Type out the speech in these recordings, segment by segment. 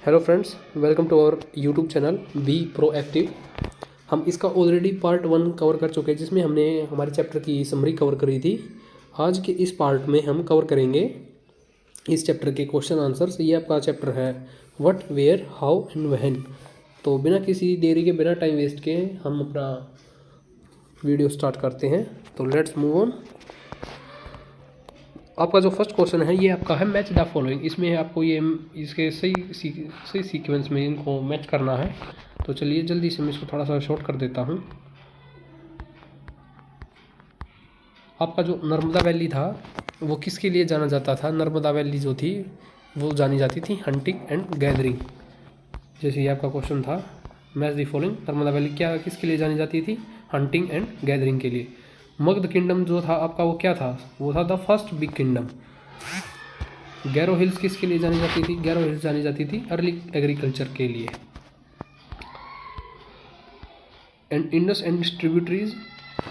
Hello friends, welcome to our YouTube channel be proactive. हम इसका already part 1 cover कर चुके हैं, जिसमें हमने हमारे चैप्टर की समरी कवर करी थी। आज के इस पार्ट में हम कवर करेंगे इस चैप्टर के क्वेश्चन आंसर्स। ये आपका चैप्टर है what, where, how and when. तो बिना किसी देरी के, बिना टाइम वेस्ट के हम अपना वीडियो स्टार्ट करते हैं। तो लेट्स मूव ऑन। आपका जो फर्स्ट क्वेश्चन है ये आपका है मैच द फॉलोइंग। इसमें आपको ये इसके सही सीक्वेंस में इनको मैच करना है। तो चलिए जल्दी से मैं इसको थोड़ा सा शॉर्ट कर देता हूँ। आपका जो नर्मदा वैली था वो किसके लिए जाना जाता था? नर्मदा वैली जो थी वो जानी जाती थी हंटिंग एंड गैदरिंग। जैसे ये आपका क्वेश्चन था match the following, Narmada valley क्या किसके लिए जानी जाती थी? हंटिंग एंड गैदरिंग के लिए। मगध किंगडम जो था आपका वो क्या था? वो था the first big kingdom. Garo Hills किसके लिए जानी जाती थी? गैरो हिल्स जानी जाती थी अर्ली एग्रीकल्चर के लिए। एंड इंडस एंड ट्रिब्यूटरीज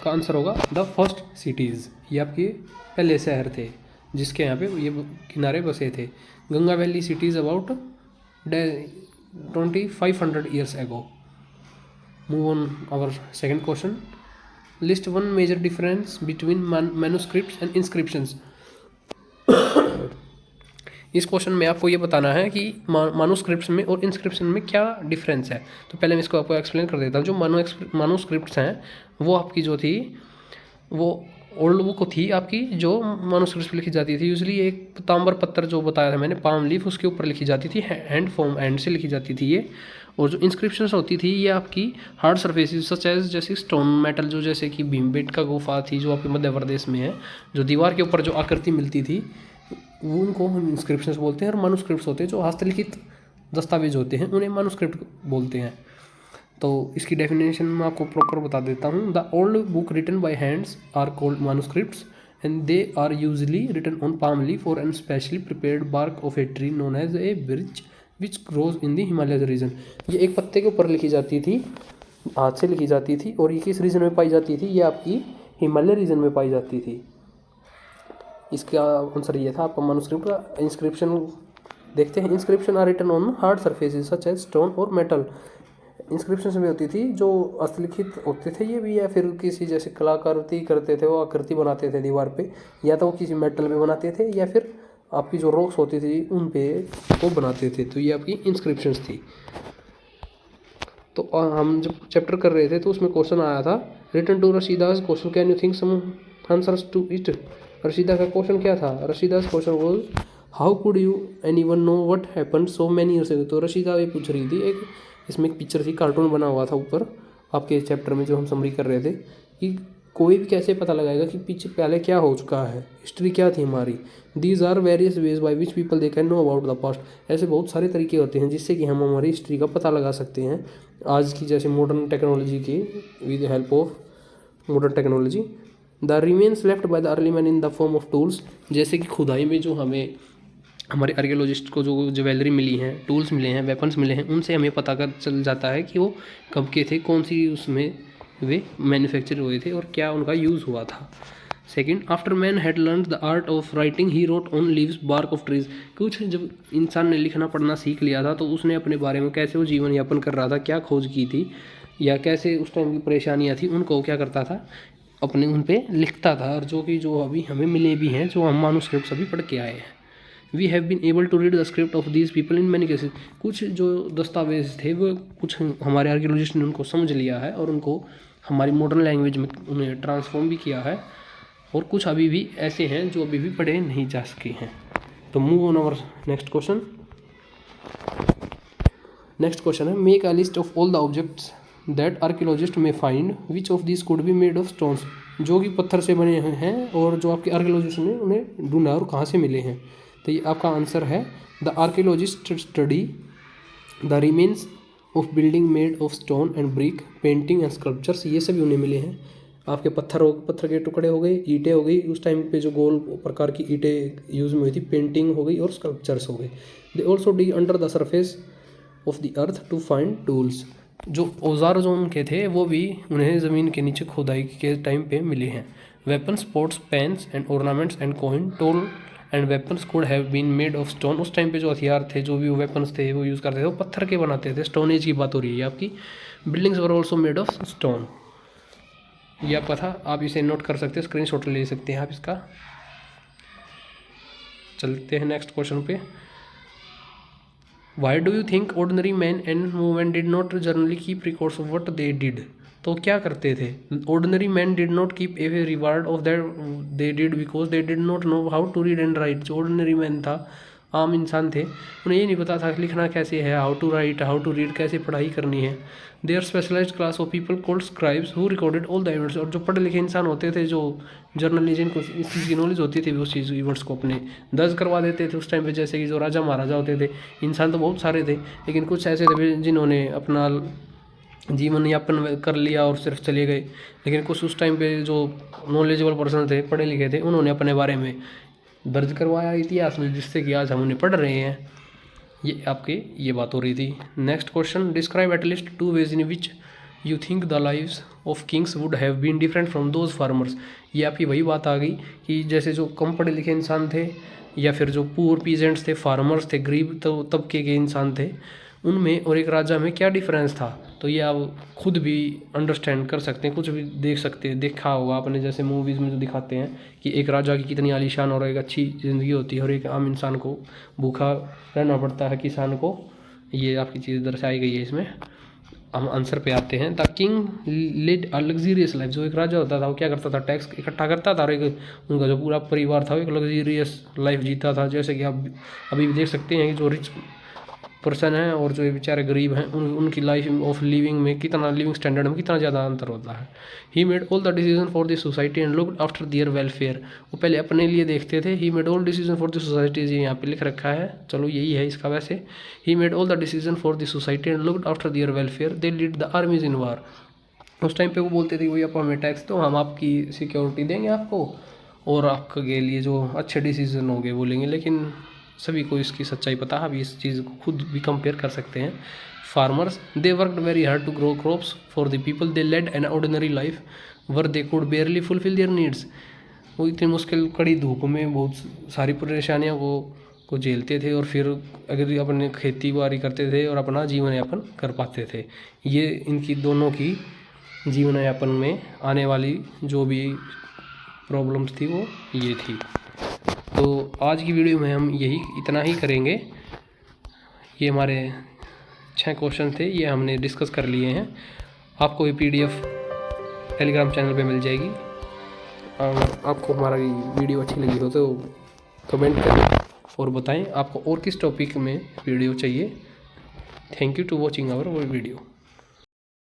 का आंसर होगा द फर्स्ट सिटीज़। ये आपके पहले शहर थे जिसके यहाँ पे ये किनारे बसे थे। Ganga valley cities about 2500 years ago. Move on our second question. List one major difference between manuscripts and inscriptions. इस क्वेश्चन में आपको ये बताना है कि मानूस्क्रिप्ट्स में और इंस्क्रिप्शन में क्या डिफरेंस है। तो पहले मैं इसको आपको एक्सप्लेन कर देता हूँ। जो मानूस्क्रिप्ट्स हैं वो आपकी जो थी वो ओल्ड बुक थी आपकी, जो मानूस्क्रिप्ट्स पे लिखी जाती थी। यूजली एक तांबर पत्थर जो बताया था मैंने, पाम लीफ, उसके ऊपर लिखी जाती थी, हैंड से लिखी जाती थी ये। और जो इंस्क्रिप्शंस होती थी ये आपकी हार्ड सरफेसेस सच एज जैसे स्टोन मेटल, जो जैसे कि भीमबेटका गुफा थी जो आपके मध्य प्रदेश में है, जो दीवार के ऊपर जो आकृति मिलती थी वो उनको हम इंस्क्रिप्शंस बोलते हैं। और मानूस्क्रिप्ट्स होते हैं जो हस्तलिखित दस्तावेज होते हैं, उन्हें मानूस्क्रिप्ट बोलते हैं। तो इसकी डेफिनेशन मैं आपको प्रॉपर बता देता हूँ। The old book written by hands are called manuscripts and they are usually written on palm leaf और an specially prepared bark of a tree known as a birch which grows in the Himalaya region. ये एक पत्ते के ऊपर लिखी जाती थी, हाथ से लिखी जाती थी। और ये किस रीजन में पाई जाती थी? ये आपकी हिमालय रीजन में पाई जाती थी। इसका आंसर ये था आपका मानूस्क्रिप्ट का। इंस्क्रिप्शन देखते हैं। Inscription are written on hard surfaces such as stone और मेटल। इंस्क्रिप्शन भी होती थी जो हस्तलिखित होते थे ये भी, या फिर किसी जैसे कलाकृति करते थे, वो आकृति बनाते थे दीवार पे, या तो वो किसी मेटल पे बनाते थे या फिर आपकी जो रॉक्स होती थी उन पे वो बनाते थे। तो ये आपकी इंस्क्रिप्शंस थी। तो हम जब चैप्टर कर रहे थे तो उसमें क्वेश्चन आया था written to Rashida's question, can you think some answers to it. Rashida का क्वेश्चन क्या था? Rashida's question was how could you any one know what happen so many years ago. तो रशीदा ये पूछ रही थी, एक इसमें एक पिक्चर थी, कार्टून बना हुआ था ऊपर आपके चैप्टर में जो हम समरी कर रहे थे, कि कोई भी कैसे पता लगाएगा कि पीछे पहले क्या हो चुका है, हिस्ट्री क्या थी हमारी। These are various ways by which people they can know about the past. ऐसे बहुत सारे तरीके होते हैं जिससे कि हम हमारी हिस्ट्री का पता लगा सकते हैं आज की जैसे मॉडर्न टेक्नोलॉजी की, with the help of modern technology. The remains left by the early man in the form of tools. जैसे कि खुदाई में जो हमें हमारे आर्कियोलॉजिस्ट को जो ज्वेलरी मिली हैं, टूल्स मिले हैं, वेपन्स मिले हैं, उनसे हमें पता कर चल जाता है कि वो कब के थे, कौन सी उसमें वे मैन्युफैक्चर हुए थे और क्या उनका यूज़ हुआ था। Second, after man had learn the art of writing he wrote on leaves bark of trees. कुछ जब इंसान ने लिखना पढ़ना सीख लिया था तो उसने अपने बारे में कैसे वो जीवन यापन कर रहा था, क्या खोज की थी, या कैसे उस टाइम की परेशानियाँ थी, उनको क्या करता था, अपने उन पे लिखता था। और जो कि जो अभी हमें मिले भी हैं, जो हम मानूस्क्रिप्ट्स अभी पढ़ के आए हैं। We have been able to read the script of these people in many cases. कुछ जो दस्तावेज थे वो कुछ हमारे आर्कियोलॉजिस्ट ने उनको समझ लिया है और उनको हमारी मॉडर्न लैंग्वेज में उन्हें ट्रांसफॉर्म भी किया है। और कुछ अभी भी ऐसे हैं जो अभी भी पढ़े नहीं जा सके हैं। तो move on our next question. Next question है make a list of all the objects that archaeologist may find which of this could be made of stones. जो कि पत्थर से बने हैं और जो आपके आर्कियोलॉजिस्ट ने उन्हें ढूंढा और कहाँ से मिले हैं। तो ये आपका आंसर है the archaeologist study the remains of building made of stone and brick, painting and sculptures. ये सभी उन्हें मिले हैं। आपके पत्थर के टुकड़े हो गए, ईंटें हो गई, उस टाइम पे जो गोल प्रकार की ईंटें यूज में हुई थी, पेंटिंग हो गई और स्कल्पचर्स हो गए। They also dig under the surface of the earth to find tools. जो औजार जो उनके थे वो भी उन्हें ज़मीन के नीचे खुदाई के टाइम पे मिले हैं। Weapons, pots, pans and ornaments and coin, tools and weapons could have been made of stone. उस टाइम पे जो हथियार थे, जो भी वेपन्स थे वो यूज़ करते थे, वो पत्थर के बनाते थे। स्टोन एज की बात हो रही है आपकी। Buildings were also made of stone. ये आपका था, आप इसे नोट कर सकते हैं, स्क्रीनशॉट ले सकते हैं आप इसका। चलते हैं नेक्स्ट क्वेश्चन पे। Why do you think ordinary man and women did not generally keep records of what they did. तो क्या करते थे? Ordinary man did not keep a record of that they did because they did not know how to read and write. जो ordinary man था, आम इंसान थे, उन्हें ये नहीं पता था लिखना कैसे है, how to write, how to read, कैसे पढ़ाई करनी है। They are specialised class of people called scribes who recorded all the events. और जो पढ़े लिखे इंसान होते थे, जो जर्नली जिनको इस चीज़ की नॉलेज होती थी, वो उस चीज़ इवेंट्स को अपने दर्ज करवा देते थे उस टाइम पे। जैसे कि जो राजा महाराजा होते थे, इंसान तो बहुत सारे थे, लेकिन कुछ ऐसे थे जिन्होंने अपना जीवन यापन कर लिया और सिर्फ चले गए। लेकिन कुछ उस टाइम पे जो नॉलेजेबल पर्सन थे, पढ़े लिखे थे, उन्होंने अपने बारे में दर्ज करवाया इतिहास में, जिससे कि आज हम उन्हें पढ़ रहे हैं। ये आपकी ये बात हो रही थी। Next question, describe at least 2 ways in which you think the lives of kings would have been different from those farmers. ये आपकी वही बात आ गई कि जैसे जो कम पढ़े लिखे इंसान थे, या फिर जो पुअर पीजेंट्स थे, फार्मर्स थे, गरीब तो तबके के इंसान थे, उनमें और एक राजा में क्या डिफरेंस था। तो ये आप खुद भी अंडरस्टैंड कर सकते हैं, कुछ भी देख सकते हैं, देखा होगा आपने, जैसे मूवीज़ में जो दिखाते हैं कि एक राजा की कितनी आलीशान और एक अच्छी ज़िंदगी होती है, और एक आम इंसान को भूखा रहना पड़ता है, किसान को। ये आपकी चीज़ दर्शाई गई है इसमें। हम आंसर पे आते हैं। The king led a luxurious life. जो एक राजा होता था वो क्या करता था, टैक्स इकट्ठा करता था, और एक उनका जो पूरा परिवार था वो एक लग्जीरियस लाइफ जीता था। जैसे कि आप अभी भी देख सकते हैं कि जो रिच पर्सन है और जो बेचारे गरीब हैं, उनकी लाइफ ऑफ लिविंग में कितना, लिविंग स्टैंडर्ड में कितना ज़्यादा अंतर होता है। ही made all the decision for the society and looked after their welfare. वो पहले अपने लिए देखते थे। ही made all decision for the society, ये यहाँ पे लिख रखा है, चलो यही है इसका वैसे। He made all the decision for the society and looked after their welfare. They lead the armies in war. उस टाइम पे वो बोलते थे वही, आप हमें टैक्स दो, हम आपकी सिक्योरिटी देंगे आपको, और आपके लिए जो अच्छे डिसीजन होंगे वो लेंगे। लेकिन सभी को इसकी सच्चाई पता है, अभी इस चीज़ को खुद भी कंपेयर कर सकते हैं। Farmers they worked very hard to grow crops for the people, they led an ordinary life where they could barely fulfil their needs. वो इतनी मुश्किल कड़ी धूप में बहुत सारी परेशानियों को झेलते थे, और फिर अगर अपने खेती बाड़ी करते थे और अपना जीवन यापन कर पाते थे। ये इनकी दोनों की जीवन यापन में आने वाली जो भी प्रॉब्लम्स थी वो ये थी। तो आज की वीडियो में हम यही इतना ही करेंगे। ये हमारे 6 क्वेश्चन थे, ये हमने डिस्कस कर लिए हैं। आपको ये PDF टेलीग्राम चैनल पे मिल जाएगी। और आपको हमारी वीडियो अच्छी लगी हो तो कमेंट करें और बताएं आपको और किस टॉपिक में वीडियो चाहिए। Thank you to watching our video.